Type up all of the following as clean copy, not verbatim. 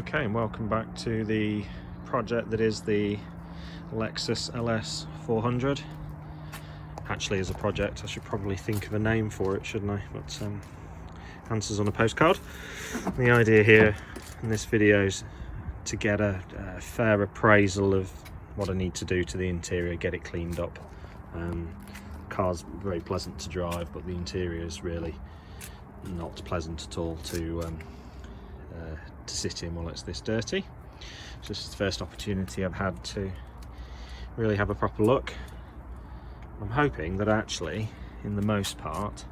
Okay, and welcome back to the project that is the Lexus LS400. Actually, as a project, I should probably think of a name for it, shouldn't I? But answers on a postcard. The idea here in this video is to get a fair appraisal of what I need to do to the interior, get it cleaned up. Car's very pleasant to drive, but the interior is really not pleasant at all to sit in while it's this dirty. So this is the first opportunity I've had to really have a proper look. I'm hoping that actually, in the most part,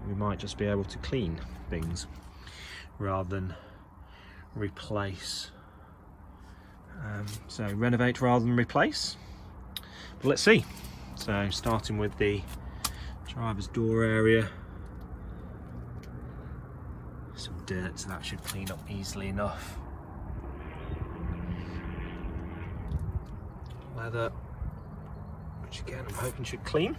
we might just be able to clean things rather than replace. So renovate rather than replace. But let's see. So starting with the driver's door area. Some dirt, so that should clean up easily enough. Leather, which again I'm hoping should clean.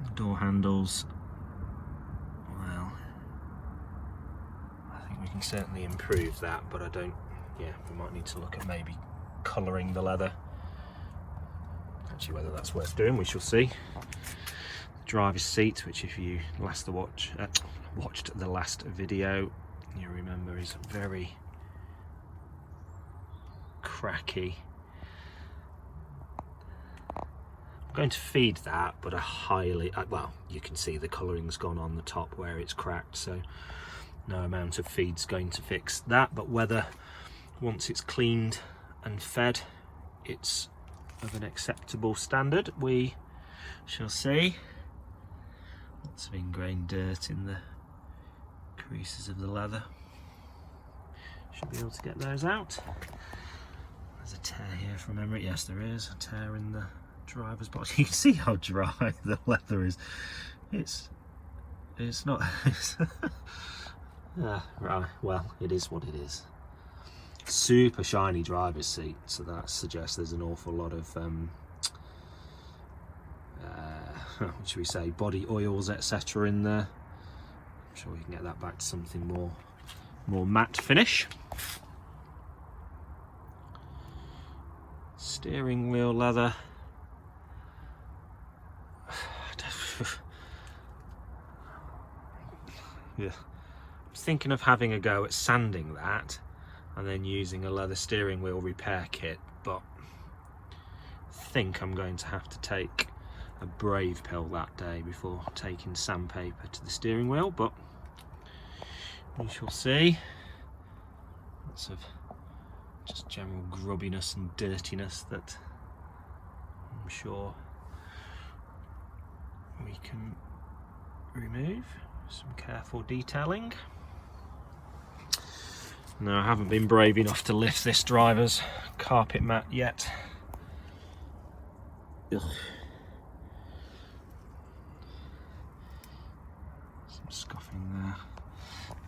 The door handles, well, I think we can certainly improve that, but I don't, yeah, we might need to look at maybe colouring the leather. Actually, whether that's worth doing, we shall see. Driver's seat, which if you watched the last video, you remember is very cracky. I'm going to feed that, but a highly, well, you can see the colouring's gone on the top where it's cracked, so no amount of feed's going to fix that. But whether once it's cleaned and fed it's of an acceptable standard, we shall see. Lots of ingrained dirt in the creases of the leather. Should be able to get those out. There's a tear here from memory. Yes, there is a tear in the driver's box. You can see how dry the leather is. It's not. Right. Well, it is what it is. Super shiny driver's seat, so that suggests there's an awful lot of what should we say, body oils, etc. in there. I'm sure we can get that back to something more matte finish. Steering wheel leather. Yeah. I'm thinking of having a go at sanding that and then using a leather steering wheel repair kit, but I think I'm going to have to take a brave pill that day before taking sandpaper to the steering wheel, but we shall see. Lots of just general grubbiness and dirtiness that I'm sure we can remove. Some careful detailing. No, I haven't been brave enough to lift this driver's carpet mat yet. Ugh. Some scuffing there.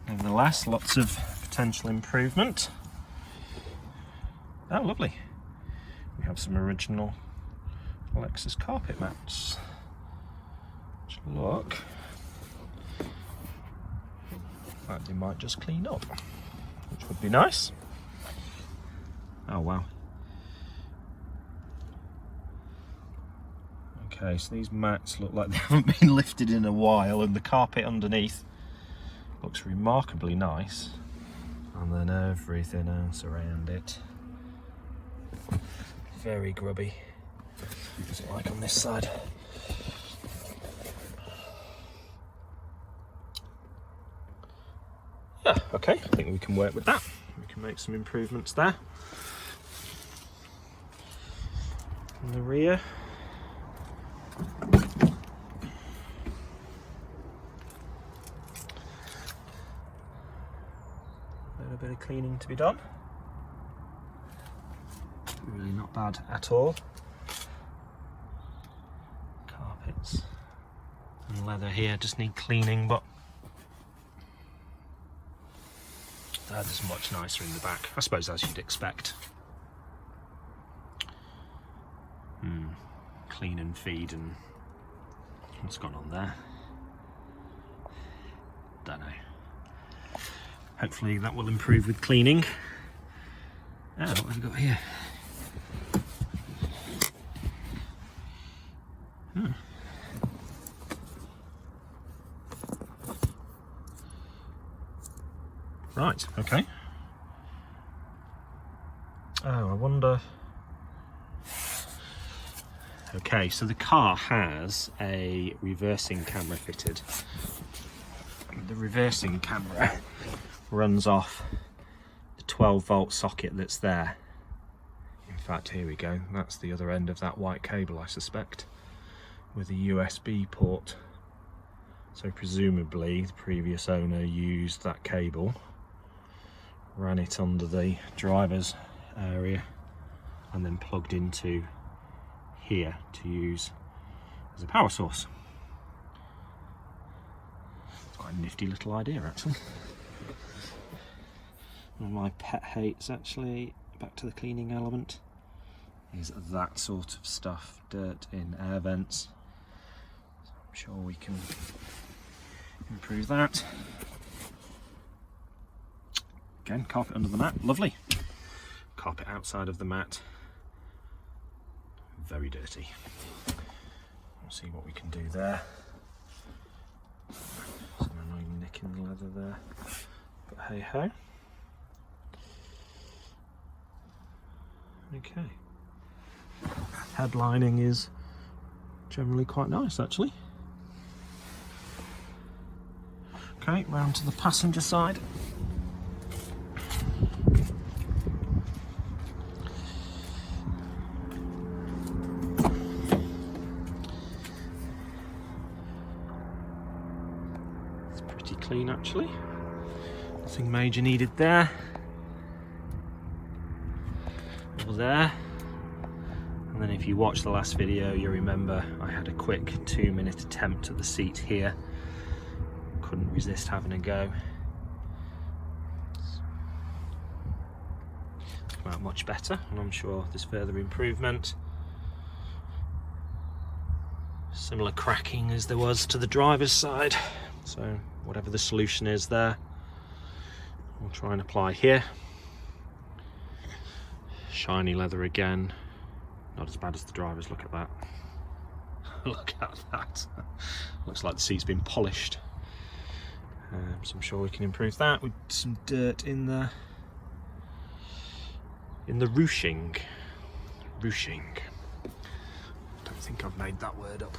Nevertheless, lots of potential improvement. Oh, lovely. We have some original Lexus carpet mats, which look like they might just clean up, which would be nice. Oh wow. Okay, so these mats look like they haven't been lifted in a while, and the carpet underneath looks remarkably nice, and then everything else around it very grubby. What's it like on this side? Yeah, okay, I think we can work with that. We can make some improvements there. In the rear, little bit of cleaning to be done. Really not bad at all. Carpets and leather here just need cleaning, but that is much nicer in the back, I suppose, as you'd expect. Clean and feed, and what's gone on there? Don't know. Hopefully that will improve with cleaning. What have we got here? Right, okay. Oh, I wonder. Okay, so the car has a reversing camera fitted. The reversing camera runs off the 12-volt socket that's there. In fact, here we go. That's the other end of that white cable, I suspect, with a USB port. So presumably the previous owner used that cable, ran it under the driver's area, and then plugged into here to use as a power source. It's quite a nifty little idea, actually. One of my pet hates, actually, back to the cleaning element, is that sort of stuff. Dirt in air vents. So I'm sure we can improve that. Again, carpet under the mat, lovely. Carpet outside of the mat, very dirty. We'll see what we can do there. Some annoying nick in the leather there, but hey ho. Okay. Headlining is generally quite nice, actually. Okay, round to the passenger side. Clean, actually. Nothing major needed there. Over there. And then if you watched the last video, you remember I had a quick 2-minute attempt at the seat here. Couldn't resist having a go. It's come out much better, and I'm sure there's further improvement. Similar cracking as there was to the driver's side. So whatever the solution is there, we'll try and apply here. Shiny leather again, not as bad as the driver's. Look at that. Look at that. Looks like the seat's been polished. So I'm sure we can improve that with some dirt in the ruching. Ruching. I don't think I've made that word up.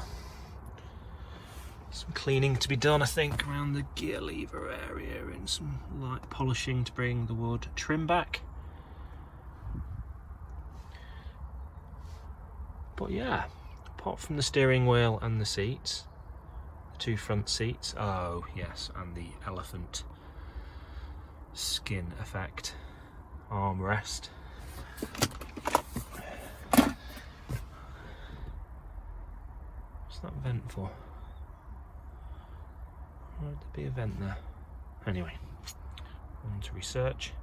Some cleaning to be done, I think, around the gear lever area, and some light polishing to bring the wood trim back. But yeah, apart from the steering wheel and the seats, the 2 front seats, oh yes, and the elephant skin effect armrest. What's that vent for? Would there be a vent there? Anyway, on to research.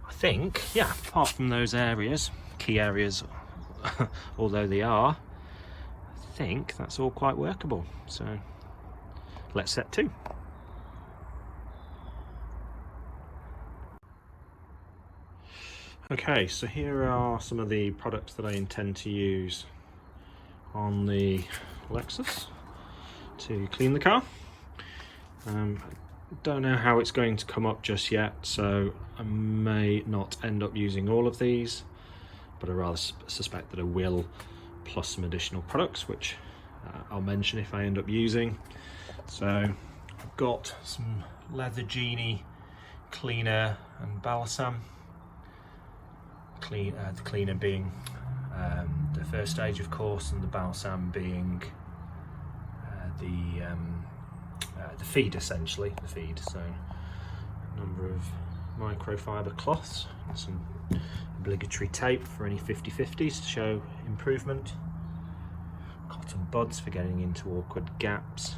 I think, yeah, apart from those areas, key areas, although they are, I think that's all quite workable. So let's set to. Okay, so here are some of the products that I intend to use on the Lexus to clean the car. Don't know how it's going to come up just yet, so I may not end up using all of these, but I rather suspect that I will, plus some additional products which I'll mention if I end up using. So I've got some Leather Genie cleaner and balsam. The cleaner being the first stage, of course, and the balsam being the feed, essentially, the feed. So a number of microfiber cloths and some obligatory tape for any 50/50s to show improvement. Cotton buds for getting into awkward gaps.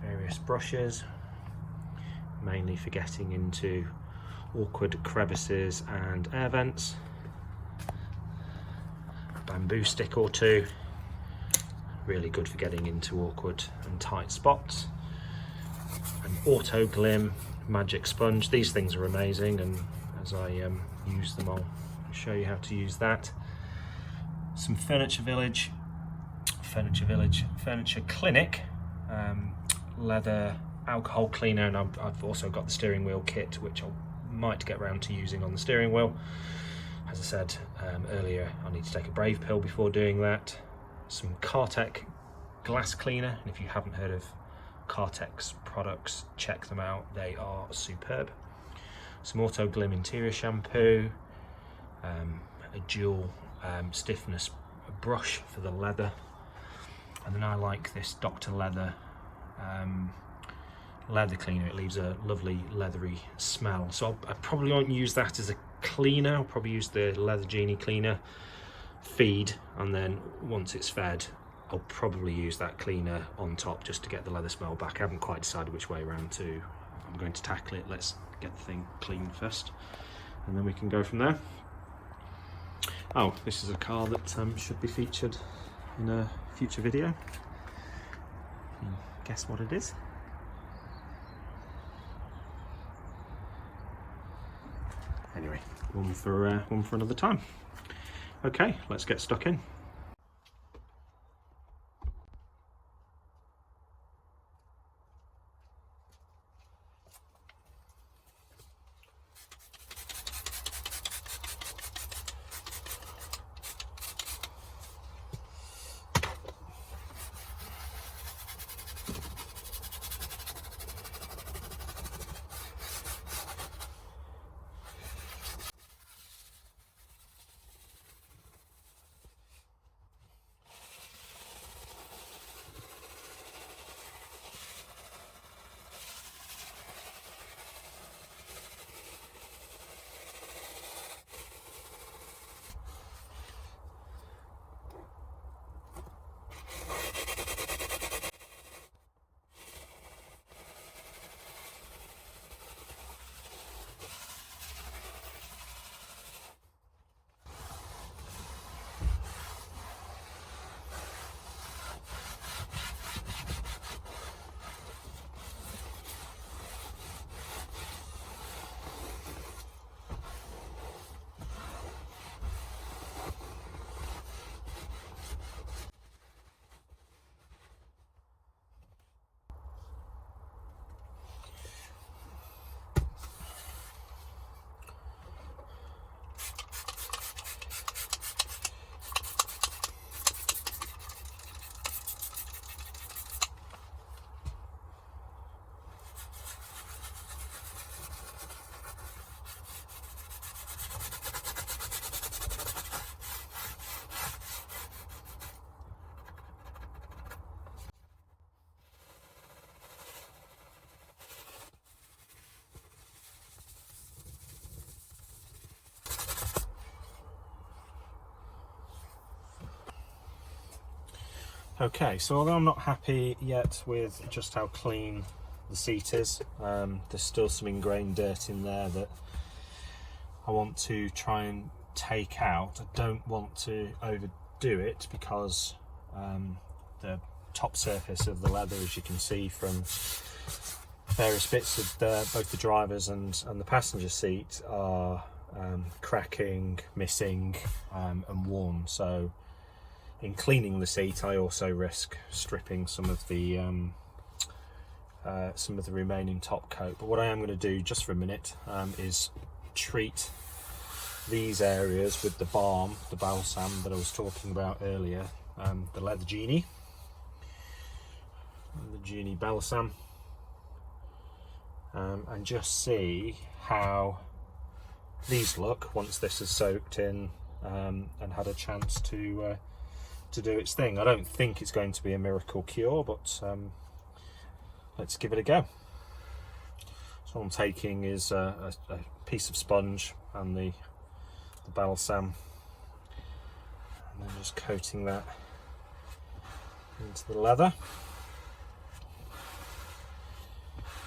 Various brushes, mainly for getting into awkward crevices and air vents. Bamboo stick or two, really good for getting into awkward and tight spots. An auto glim magic sponge. These things are amazing, and as I use them I'll show you how to use that. Some Furniture Clinic leather alcohol cleaner, and I've also got the steering wheel kit, which I might get around to using on the steering wheel. As I said earlier, I need to take a brave pill before doing that. Some Cartec glass cleaner, and if you haven't heard of Cartec's products, check them out, they are superb. Some Auto Glim interior shampoo, a dual stiffness brush for the leather, and then I like this Dr. Leather leather cleaner. It leaves a lovely leathery smell, so I probably won't use that as a cleaner. I'll probably use the Leather Genie cleaner, feed, and then once it's fed I'll probably use that cleaner on top just to get the leather smell back. I haven't quite decided which way around I'm going to tackle it. Let's get the thing clean first and then we can go from there. Oh, this is a car that should be featured in a future video. Can you guess what it is? Anyway, one for another time. Okay, let's get stuck in. Okay, so although I'm not happy yet with just how clean the seat is, there's still some ingrained dirt in there that I want to try and take out. I don't want to overdo it because the top surface of the leather, as you can see from various bits of both the driver's and the passenger seat, are cracking, missing and worn. So in cleaning the seat I also risk stripping some of the remaining top coat. But what I am going to do just for a minute is treat these areas with the balm, the balsam that I was talking about earlier, the Leather Genie, the Genie balsam, and just see how these look once this is soaked in and had a chance to do its thing. I don't think it's going to be a miracle cure, but let's give it a go. So So all I'm taking is a piece of sponge and the balsam, and then just coating that into the leather.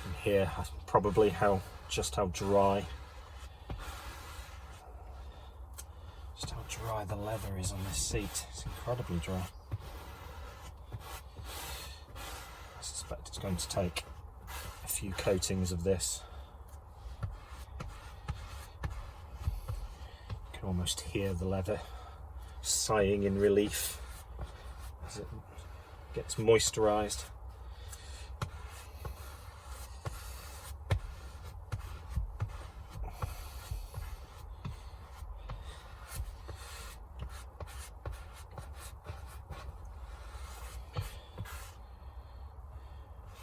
And here, probably just how dry the leather is on this seat. It's incredibly dry. I suspect it's going to take a few coatings of this. You can almost hear the leather sighing in relief as it gets moisturised.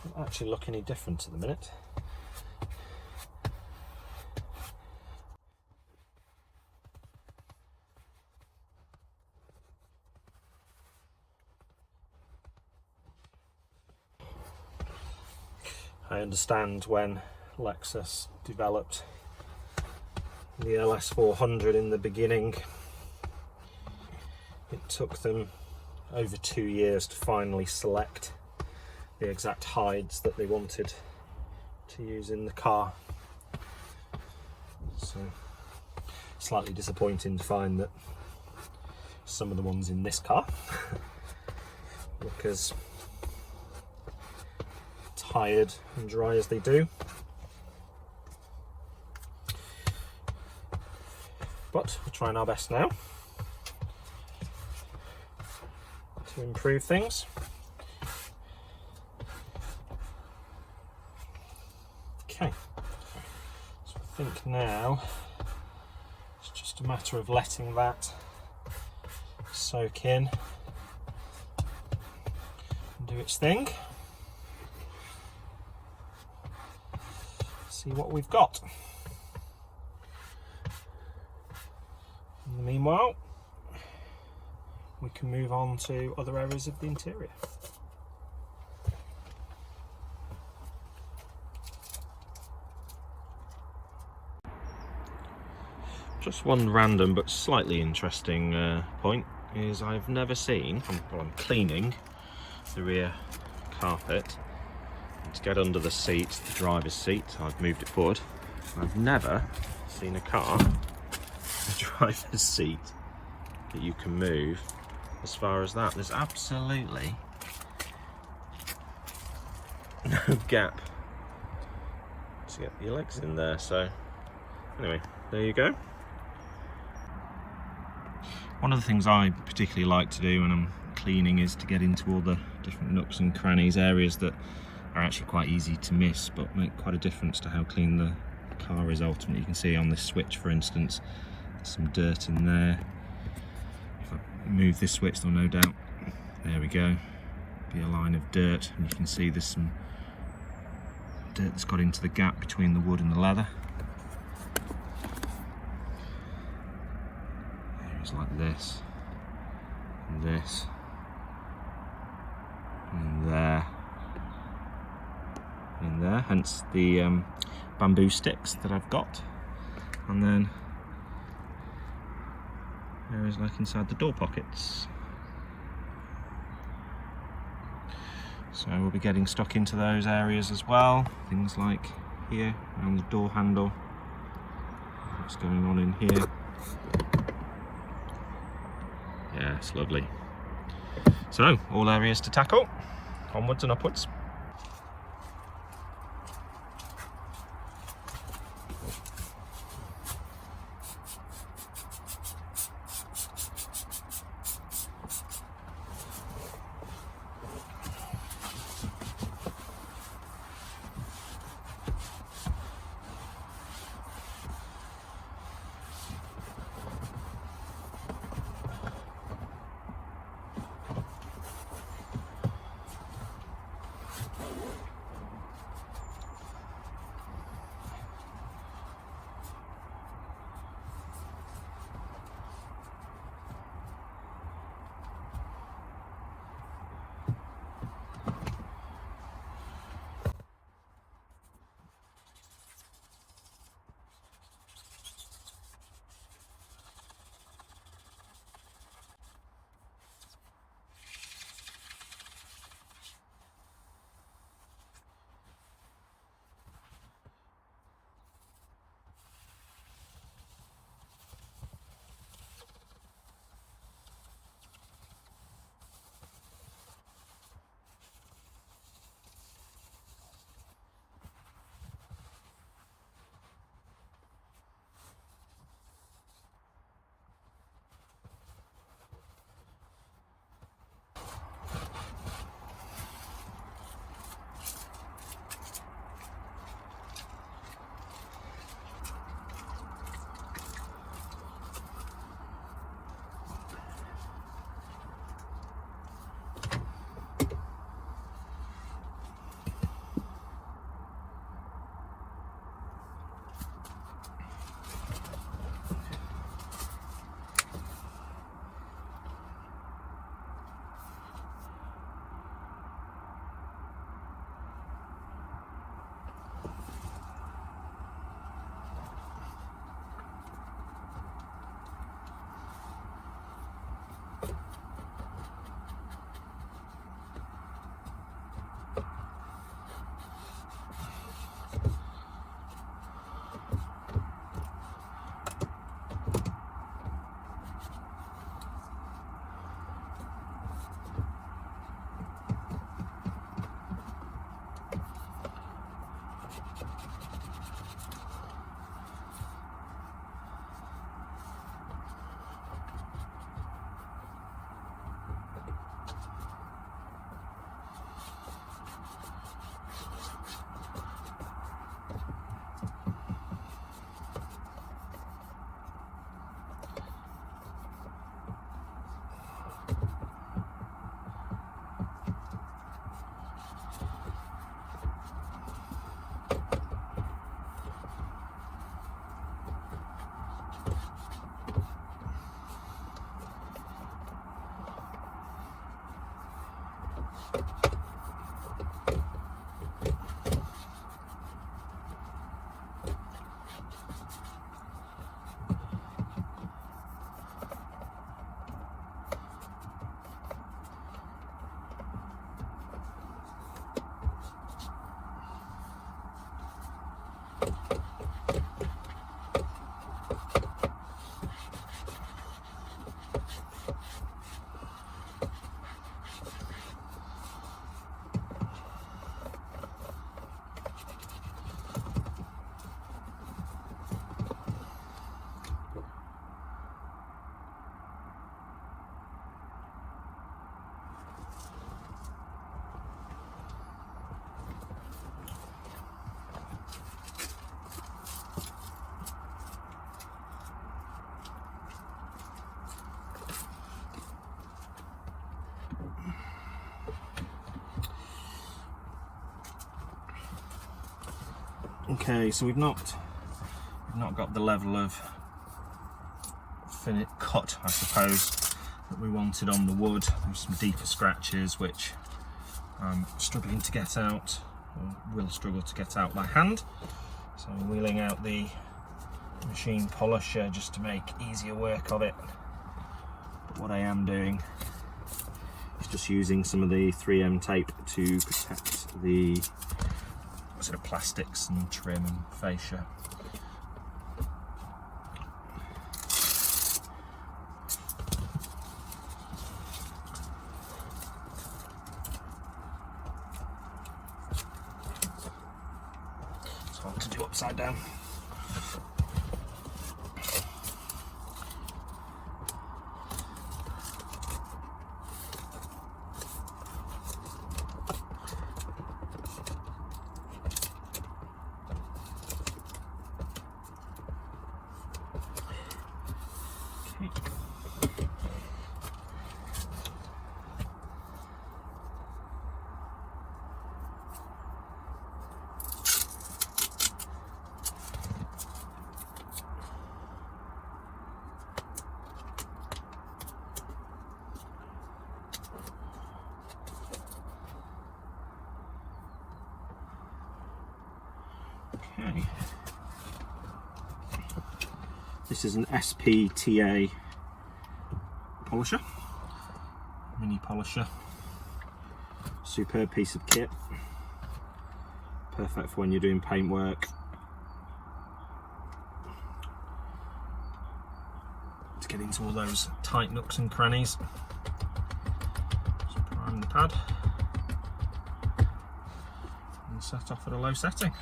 Doesn't actually look any different at the minute. I understand when Lexus developed the LS400 in the beginning, it took them over 2 years to finally select the exact hides that they wanted to use in the car. So slightly disappointing to find that some of the ones in this car look as tired and dry as they do. But we're trying our best now to improve things. Okay, so I think now it's just a matter of letting that soak in and do its thing. See what we've got. In the meanwhile, we can move on to other areas of the interior. Just one random but slightly interesting point is I've never seen, while I'm cleaning the rear carpet, to get under the seat, the driver's seat, I've moved it forward. I've never seen a car, the driver's seat, that you can move as far as that. There's absolutely no gap to get your legs in there. So anyway, there you go. One of the things I particularly like to do when I'm cleaning is to get into all the different nooks and crannies, areas that are actually quite easy to miss but make quite a difference to how clean the car is ultimately. You can see on this switch, for instance, there's some dirt in there. If I move this switch, there'll no doubt, there we go, be a line of dirt, and you can see there's some dirt that's got into the gap between the wood and the leather. Areas like this, and this, and there, in there, hence the bamboo sticks that I've got, and then areas like inside the door pockets. So we'll be getting stuck into those areas as well, things like here around the door handle, what's going on in here. Yeah, it's lovely. So all areas to tackle, onwards and upwards. Okay, so we've not got the level of finish cut, I suppose, that we wanted on the wood. There's some deeper scratches which I'm struggling to get out, or will struggle to get out by hand. So I'm wheeling out the machine polisher just to make easier work of it. But what I am doing is just using some of the 3M tape to protect the sort of plastics and trim and fascia. It's hard to do upside down. Okay. This is an SPTA polisher, mini polisher. Superb piece of kit. Perfect for when you're doing paint work. To get into all those tight nooks and crannies. Just prime the pad and set off at a low setting.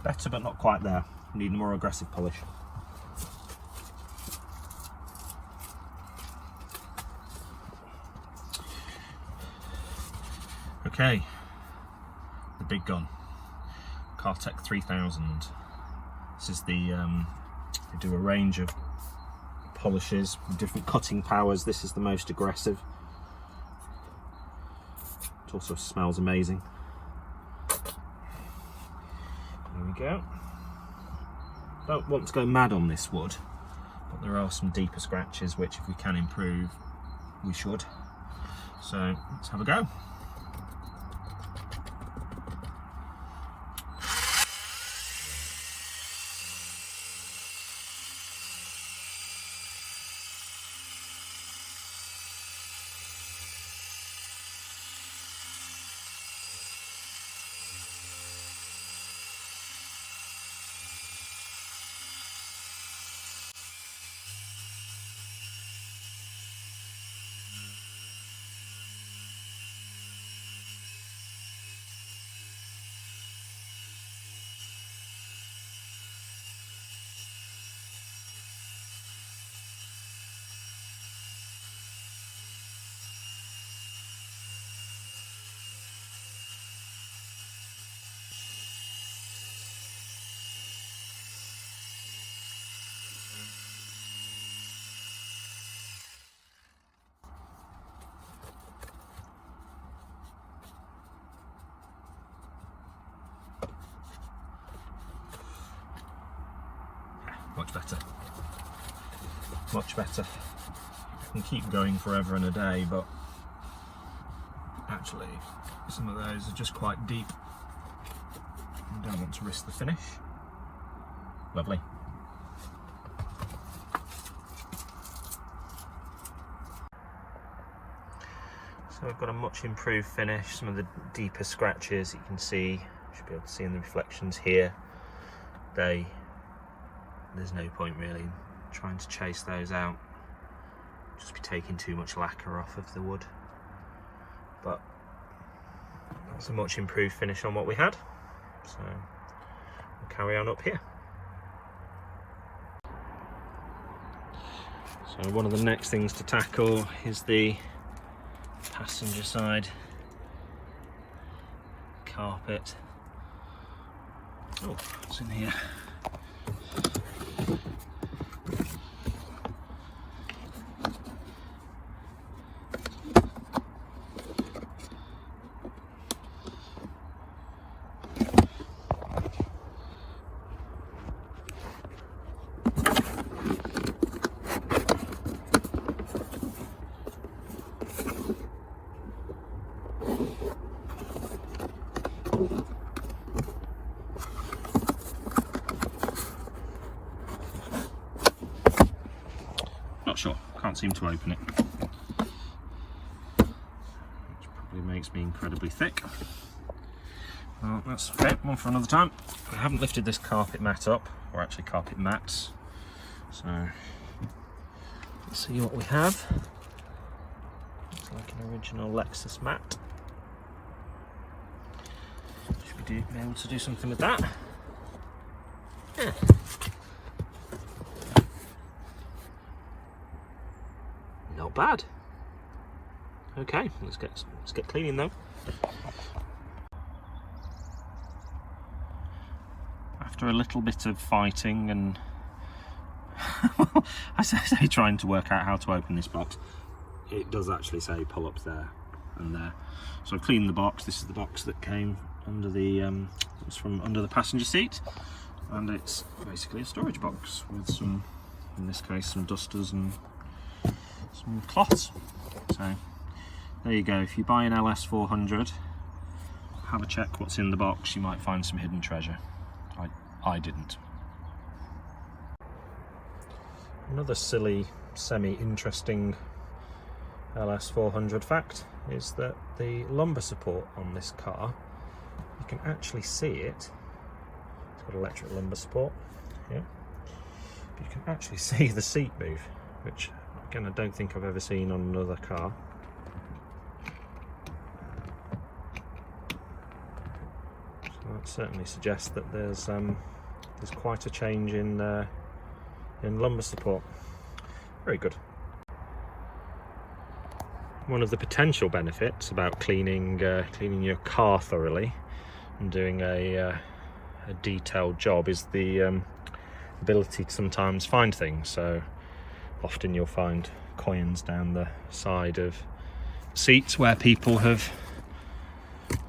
Better, but not quite there. Need a more aggressive polish. Okay, the big gun. Cartec 3000. This is the, they do a range of polishes with different cutting powers. This is the most aggressive. It also smells amazing. There we go. Don't want to go mad on this wood, but there are some deeper scratches which, if we can improve, we should. So let's have a go. Much better. Much better. I can keep going forever and a day, but actually some of those are just quite deep. I don't want to risk the finish. Lovely. So we've got a much improved finish. Some of the deeper scratches you can see, you should be able to see in the reflections here. There's no point really trying to chase those out. Just be taking too much lacquer off of the wood. But that's a much improved finish on what we had. So we'll carry on up here. So one of the next things to tackle is the passenger side carpet. Oh, what's in here? Not sure, can't seem to open it. Which probably makes me incredibly thick. Well, that's okay, one for another time. I haven't lifted this carpet mat up, or actually carpet mats. So, let's see what we have. Looks like an original Lexus mat. Should we be able to do something with that? Yeah. Not bad. Okay, let's get cleaning though. After a little bit of fighting and I say trying to work out how to open this box, it does actually say pull up there and there. So I've cleaned the box. This is the box that came under the it's from under the passenger seat, and it's basically a storage box with some, in this case, some dusters and some cloths. So there you go. If you buy an LS400, have a check what's in the box. You might find some hidden treasure. I didn't. Another silly, semi-interesting LS400 fact is that the lumbar support on this car, you can actually see it. It's got electric lumbar support here. But you can actually see the seat move, which again I don't think I've ever seen on another car. So that certainly suggests that there's quite a change in lumbar support. Very good. One of the potential benefits about cleaning your car thoroughly and doing a a detailed job is the ability to sometimes find things. So often you'll find coins down the side of seats where people have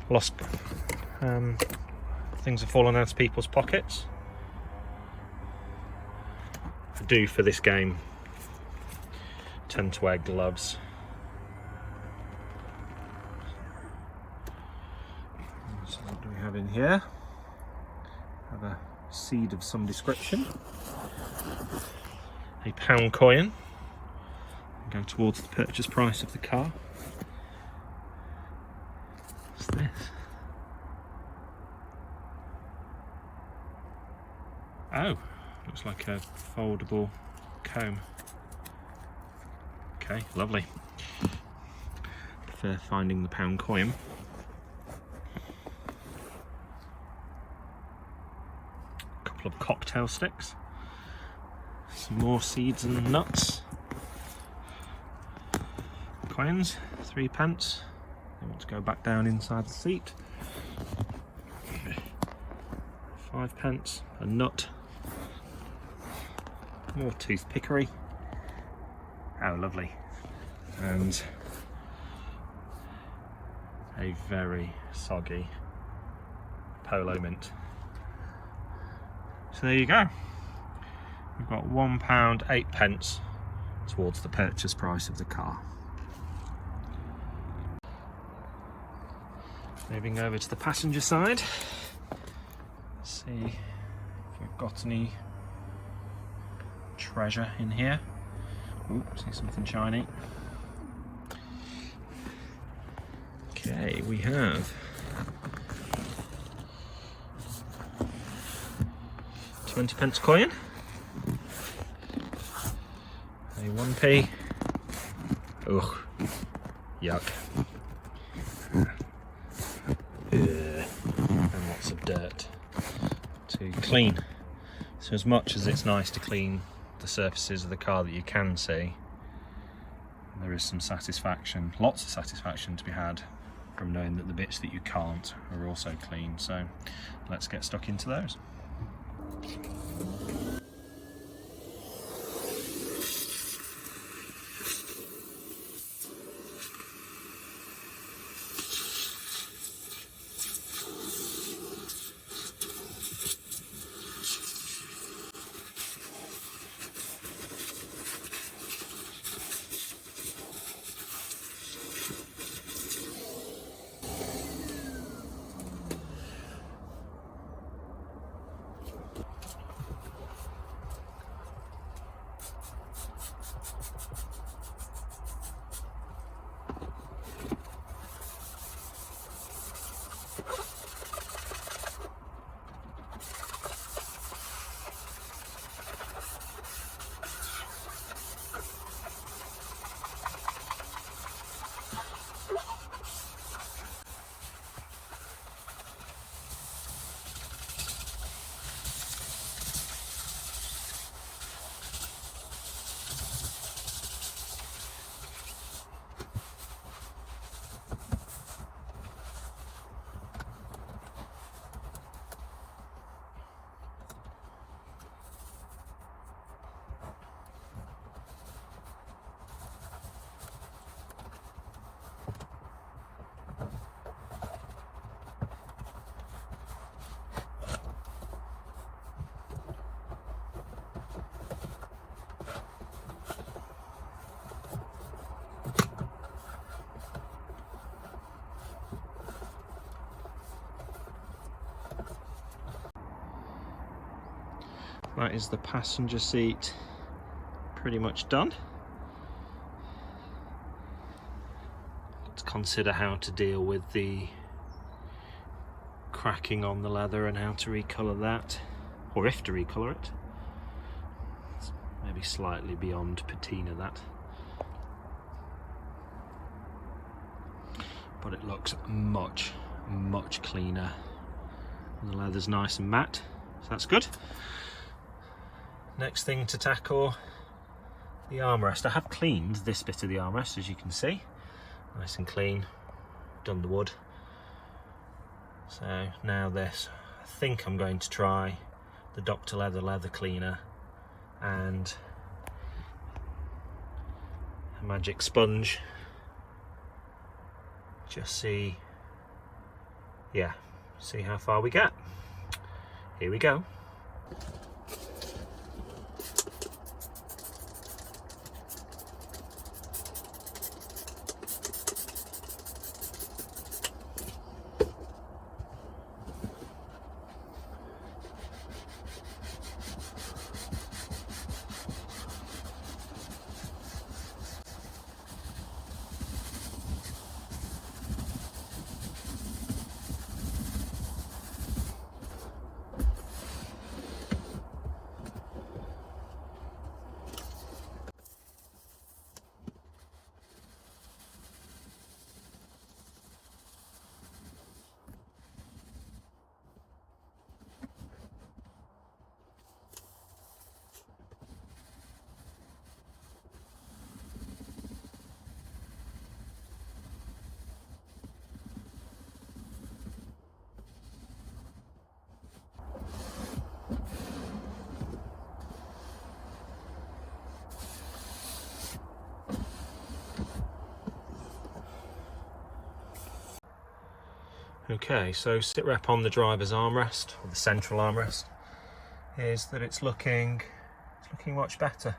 lost, things have fallen out of people's pockets. I do, for this game, tend to wear gloves. So what do we have in here? Have a seed of some description. A pound coin. Go towards the purchase price of the car. What's this? Oh, looks like a foldable comb. Okay, lovely. For finding the pound coin. A couple of cocktail sticks. Some more seeds and nuts. Coins, 3p. They want to go back down inside the seat. 5p, a nut. More toothpickery. Oh, lovely. And a very soggy polo mint. So there you go. We've got £1, 8p towards the purchase price of the car. Moving over to the passenger side. Let's see if we've got any treasure in here. Ooh, see something shiny. Okay, we have 20p coin, a 1p. Ugh, yuck. And lots of dirt to clean. So as much as it's nice to clean the surfaces of the car that you can see, there is some satisfaction, lots of satisfaction to be had from knowing that the bits that you can't are also clean. So let's get stuck into those. That is the passenger seat pretty much done. Let's consider how to deal with the cracking on the leather and how to recolour that, or if to recolour it. It's maybe slightly beyond patina, that. But it looks much, much cleaner. And the leather's nice and matte, so that's good. Next thing to tackle, the armrest. I have cleaned this bit of the armrest, as you can see. Nice and clean, done the wood. So now this, I think I'm going to try the Dr. Leather leather cleaner and a magic sponge. Just see how far we get. Here we go. Okay, so sit rep on the driver's armrest, or the central armrest, is that it's looking much better.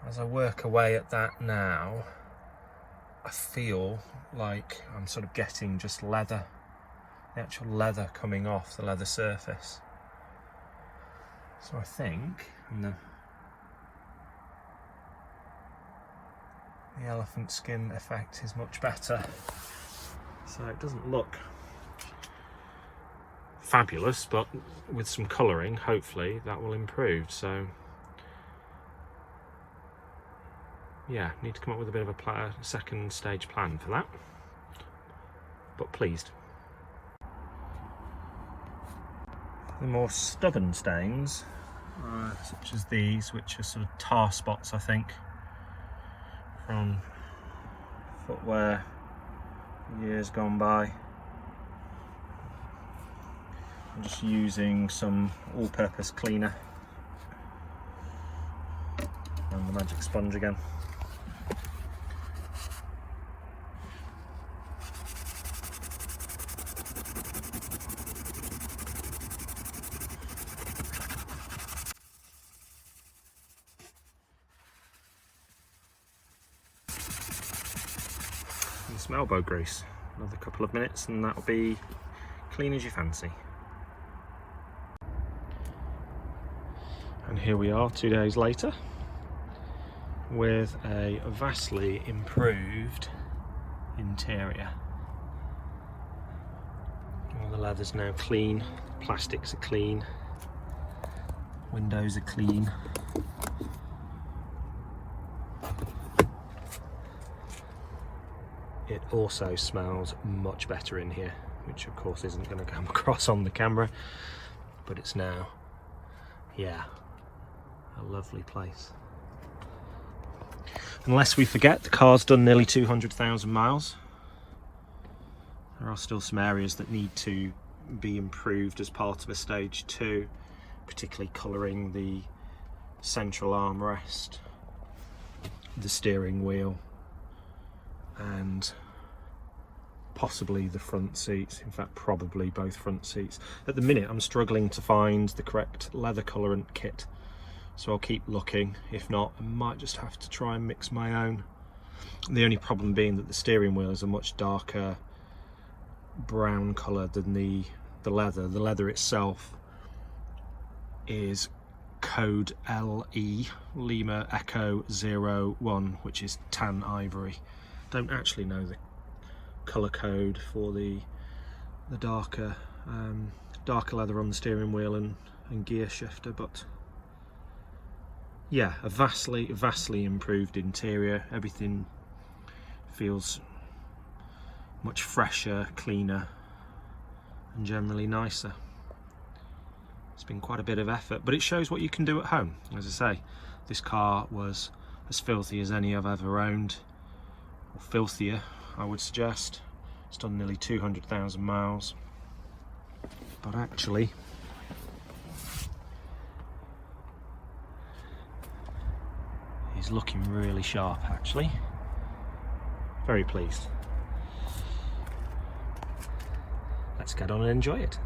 As I work away at that now, I feel like I'm sort of getting just leather, the actual leather coming off the leather surface. So I think the elephant skin effect is much better. So it doesn't look fabulous, but with some colouring, hopefully that will improve. So yeah, need to come up with a bit of a second stage plan for that, but pleased. The more stubborn stains, such as these, which are sort of tar spots, I think, from footwear years gone by. I'm just using some all-purpose cleaner and the magic sponge again. And some elbow grease. Another couple of minutes and that'll be clean as you fancy. And here we are 2 days later with a vastly improved interior. All the leather's now clean, plastics are clean, windows are clean. It also smells much better in here, which of course isn't going to come across on the camera, but it's now, yeah, a lovely place. Unless we forget, the car's done nearly 200,000 miles. There are still some areas that need to be improved as part of a stage 2, particularly colouring the central armrest, the steering wheel, and possibly the front seats. In fact, probably both front seats. At the minute, I'm struggling to find the correct leather colorant kit, so I'll keep looking. If not, I might just have to try and mix my own. The only problem being that the steering wheel is a much darker brown colour than the leather. The leather itself is code LE, Lima Echo 01, which is tan ivory. Don't actually know the colour code for the darker leather on the steering wheel and gear shifter, but yeah, a vastly improved interior. Everything feels much fresher, cleaner, and generally nicer. It's been quite a bit of effort, but it shows what you can do at home. As I say, this car was as filthy as any I've ever owned, or filthier, I would suggest. It's done nearly 200,000 miles. but actually he's looking really sharp actually. Very pleased. Let's get on and enjoy it.